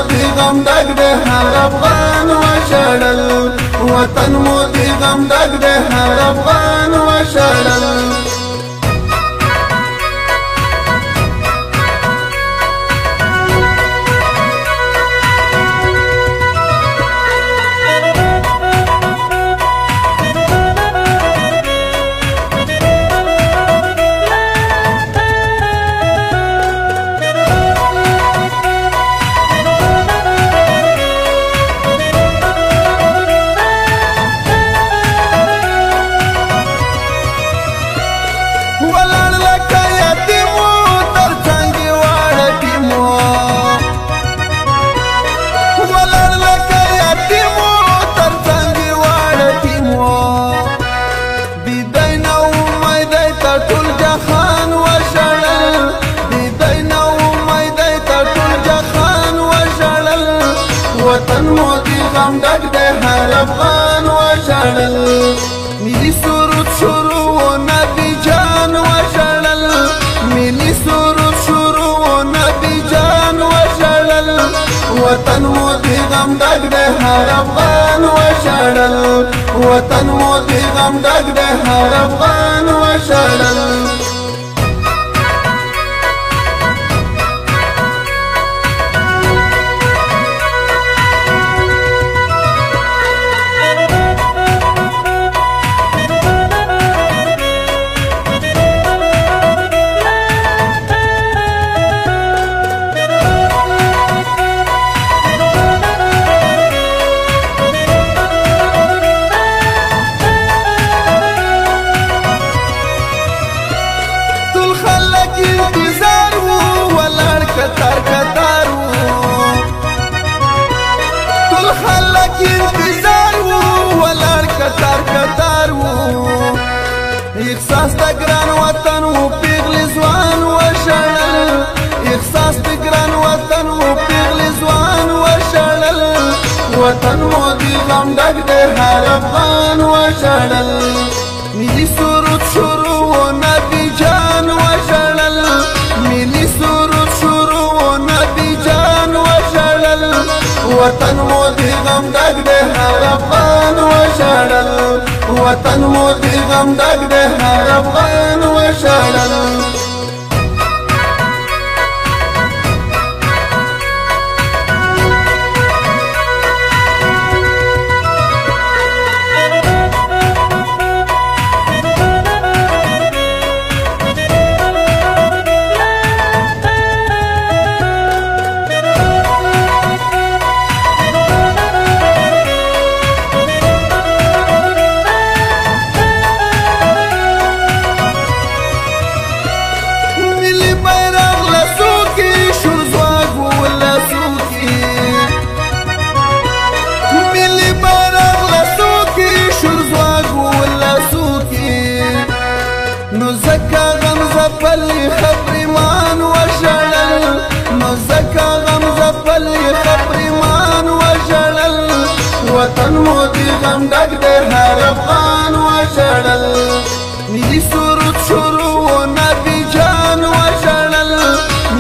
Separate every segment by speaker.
Speaker 1: دی غم ډک دی هر افغان وشړل وطن مو دی غم ډک دی هر افغان وشړل وطن مو دی غم ډک دی هر افغان وشړل ملي سرود شروع و نبی جان وشړل ملي سرود شروع و نبی جان وشړل وطن مو دی غم ډک دی هر افغان وشړل وطن مو دی غم ډک دی هر افغان وشړل احساس د ګران وطن و پیغلی ځوان وشړل احساس د ګران وطن و پیغلی ځوان وشړل وطن مو دی غم ډک دی هر افغان وشړل ملي سرود شروع و نبی جان وشړل ملي سرود شروع و نبی جان وشړل وطن مو دی غم ډک دی هر افغان وشړل وطن مو دی غم ډک دی هر افغان وشړل پلی خبرمان وشړل نو زکا غم زپلی خبرمان وشړل وطن مو دی غم ډک دی هر افغان وشړل ملي سرود شروع و نبی جان وشړل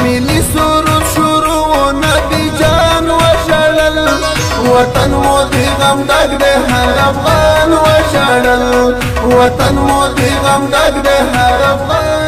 Speaker 1: ملي سرود شروع و نبی جان وشړل وطن مو دی غم ډک دی هر افغان وشړل وطن مو دی غم ډک دی هر افغان